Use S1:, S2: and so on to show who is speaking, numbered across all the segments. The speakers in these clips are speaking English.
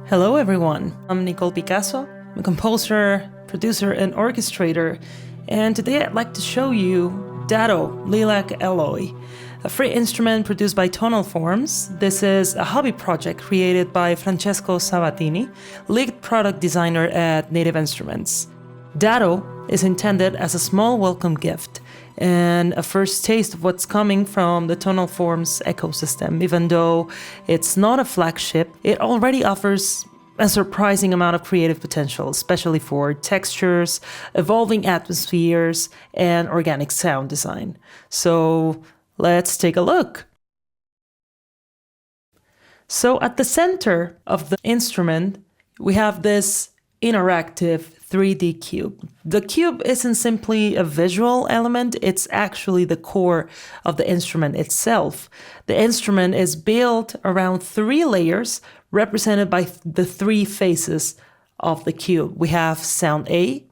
S1: Hello everyone, I'm Nicole Picazo. I'm a composer, producer, and orchestrator, and today I'd like to show you DADO, Lilac Alloy, a free instrument produced by Tonal Forms. This is a hobby project created by Francesco Sabatini, lead product designer at Native Instruments. DADO is intended as a small welcome gift and a first taste of what's coming from the Tonal Forms ecosystem. Even though it's not a flagship, it already offers a surprising amount of creative potential, especially for textures, evolving atmospheres, and organic sound design. So let's take a look. So at the center of the instrument, we have this interactive 3D cube. The cube isn't simply a visual element, it's actually the core of the instrument itself. The instrument is built around 3 layers represented by the 3 faces of the cube. We have sound A,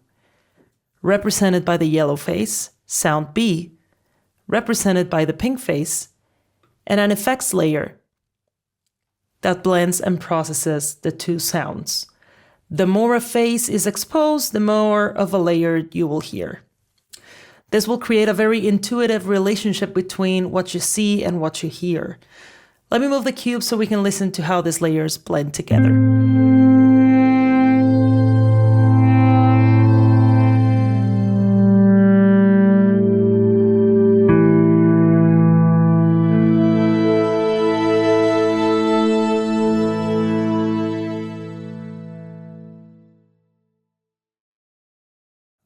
S1: represented by the yellow face, sound B, represented by the pink face, and an effects layer that blends and processes the 2 sounds. The more a face is exposed, the more of a layer you will hear. This will create a very intuitive relationship between what you see and what you hear. Let me move the cube so we can listen to how these layers blend together.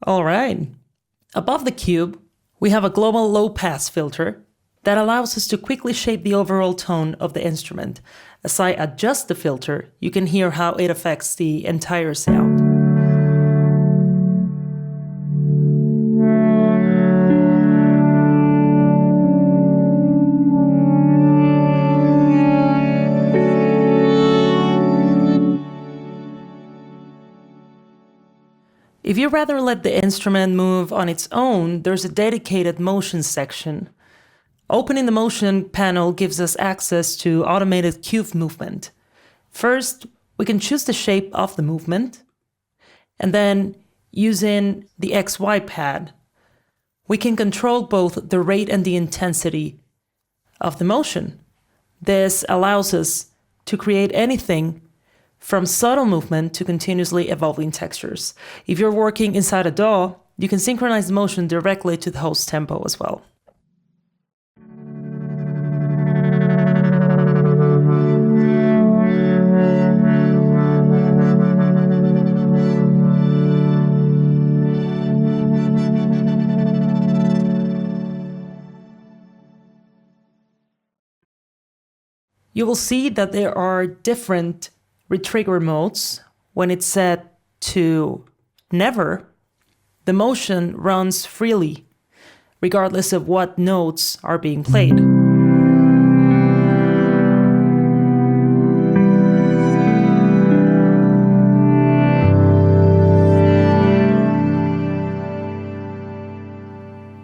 S1: All right. Above the cube, we have a global low-pass filter that allows us to quickly shape the overall tone of the instrument. As I adjust the filter, you can hear how it affects the entire sound. If you rather let the instrument move on its own, there's a dedicated motion section. Opening the motion panel gives us access to automated cube movement. First, we can choose the shape of the movement, and then using the XY pad, we can control both the rate and the intensity of the motion. This allows us to create anything from subtle movement to continuously evolving textures. If you're working inside a DAW, you can synchronize the motion directly to the host tempo as well. You will see that there are different Retrigger modes. When it's set to never, the motion runs freely, regardless of what notes are being played.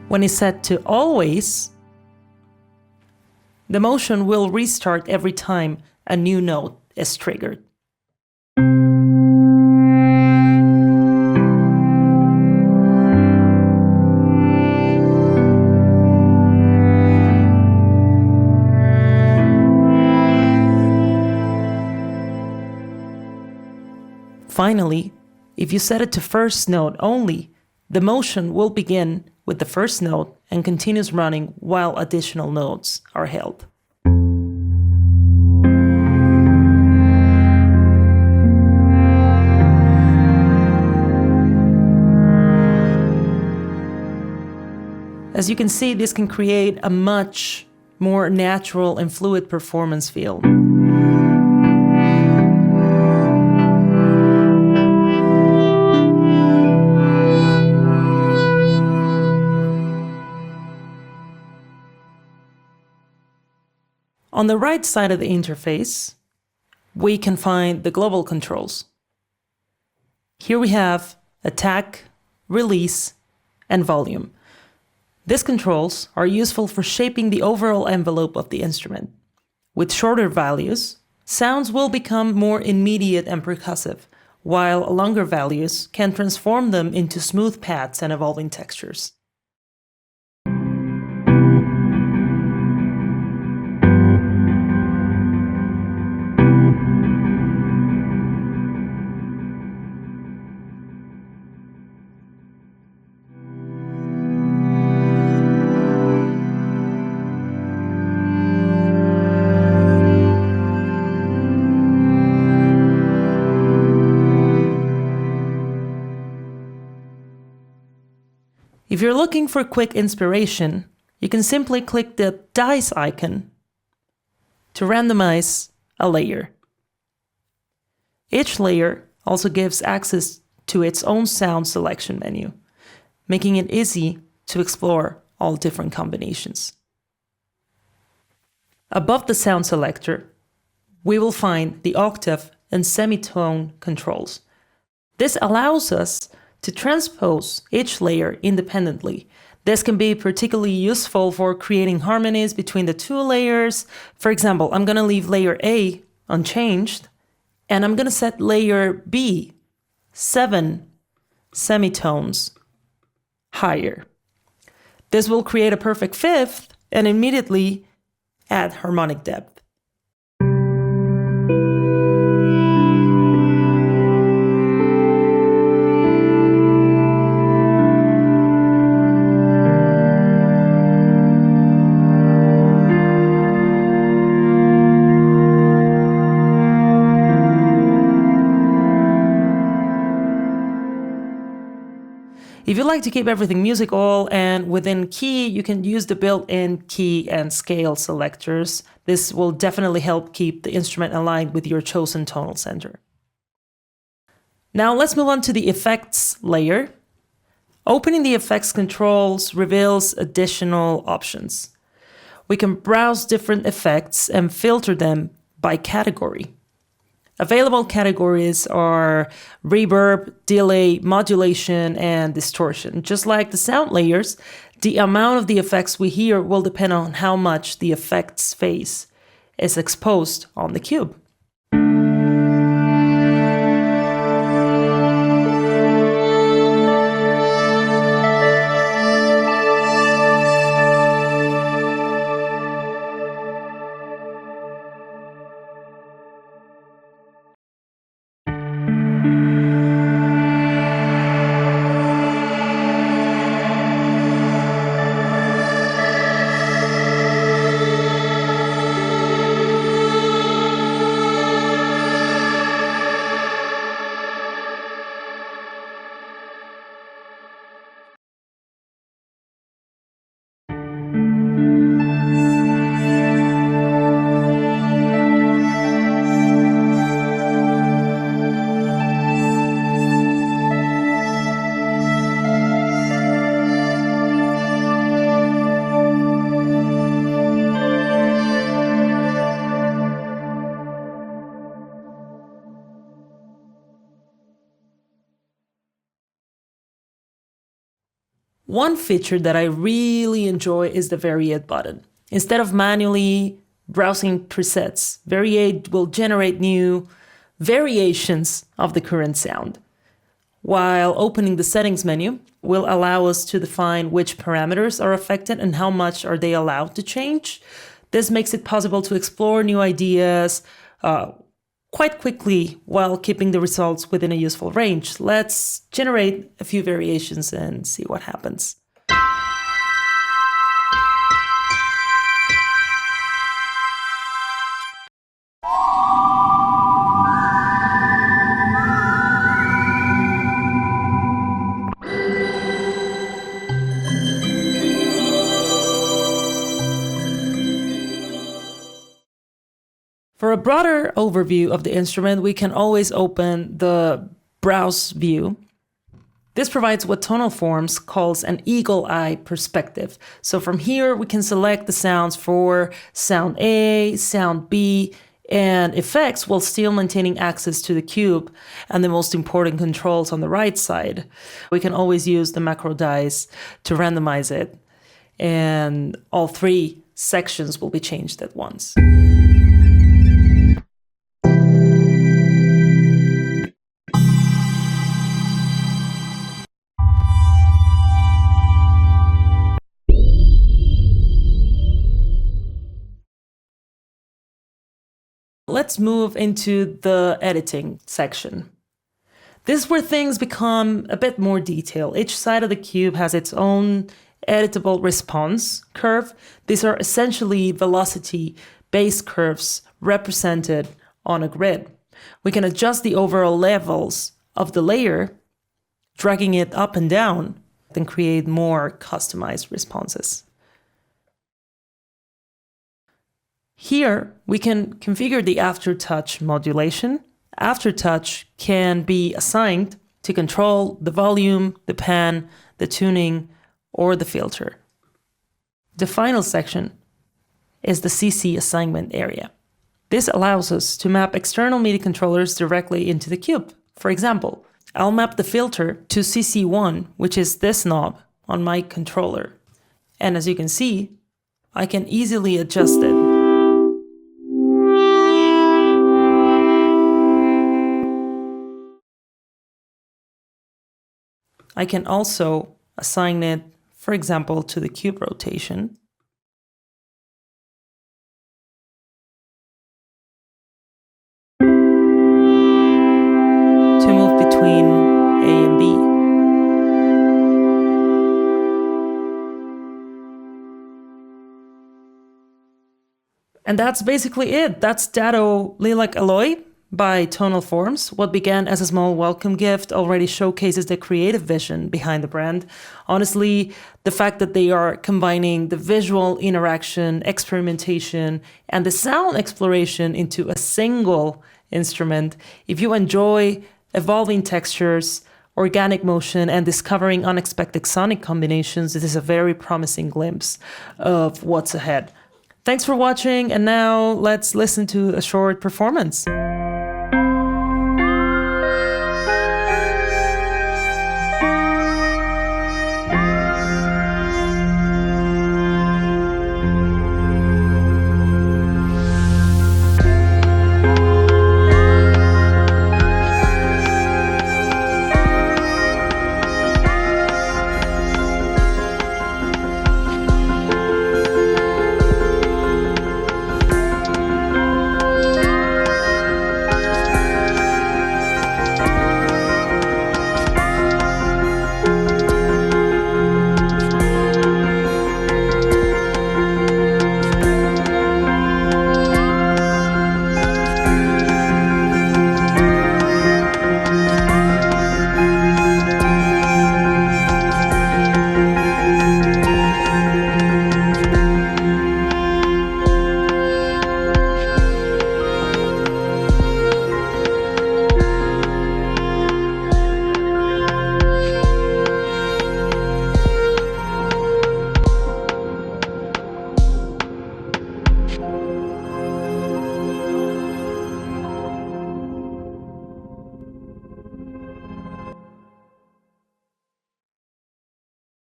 S1: When it's set to always, the motion will restart every time a new note is triggered. Finally, if you set it to first note only, the motion will begin with the first note and continues running while additional notes are held. As you can see, this can create a much more natural and fluid performance feel. On the right side of the interface, we can find the global controls. Here we have attack, release, and volume. These controls are useful for shaping the overall envelope of the instrument. With shorter values, sounds will become more immediate and percussive, while longer values can transform them into smooth pads and evolving textures. If you're looking for quick inspiration, you can simply click the dice icon to randomize a layer. Each layer also gives access to its own sound selection menu, making it easy to explore all different combinations. Above the sound selector, we will find the octave and semitone controls. This allows us to transpose each layer independently. This can be particularly useful for creating harmonies between the two layers. For example, I'm going to leave layer A unchanged, and I'm going to set layer B 7 semitones higher. This will create a perfect fifth and immediately add harmonic depth. If you like to keep everything musical and within key, you can use the built-in key and scale selectors. This will definitely help keep the instrument aligned with your chosen tonal center. Now let's move on to the effects layer. Opening the effects controls reveals additional options. We can browse different effects and filter them by category. Available categories are reverb, delay, modulation, and distortion. Just like the sound layers, the amount of the effects we hear will depend on how much the effects phase is exposed on the cube. One feature that I really enjoy is the Variate button. Instead of manually browsing presets, Variate will generate new variations of the current sound, while opening the settings menu will allow us to define which parameters are affected and how much are they allowed to change. This makes it possible to explore new ideas quite quickly while keeping the results within a useful range. Let's generate a few variations and see what happens. For a broader overview of the instrument, we can always open the Browse view. This provides what Tonal Forms calls an eagle eye perspective. So from here, we can select the sounds for sound A, sound B, and effects while still maintaining access to the cube and the most important controls on the right side. We can always use the macro dice to randomize it, and all three sections will be changed at once. Let's move into the editing section. This is where things become a bit more detailed. Each side of the cube has its own editable response curve. These are essentially velocity base curves represented on a grid. We can adjust the overall levels of the layer, dragging it up and down, and create more customized responses. Here, we can configure the aftertouch modulation. Aftertouch can be assigned to control the volume, the pan, the tuning, or the filter. The final section is the CC assignment area. This allows us to map external MIDI controllers directly into the cube. For example, I'll map the filter to CC1, which is this knob on my controller. And as you can see, I can easily adjust it. I can also assign it, for example, to the cube rotation. To move between A and B. And that's basically it. That's DADO Lilac Alloy by Tonal Forms. What began as a small welcome gift already showcases the creative vision behind the brand. Honestly, the fact that they are combining the visual interaction, experimentation, and the sound exploration into a single instrument. If you enjoy evolving textures, organic motion, and discovering unexpected sonic combinations, this is a very promising glimpse of what's ahead. Thanks for watching, and now let's listen to a short performance.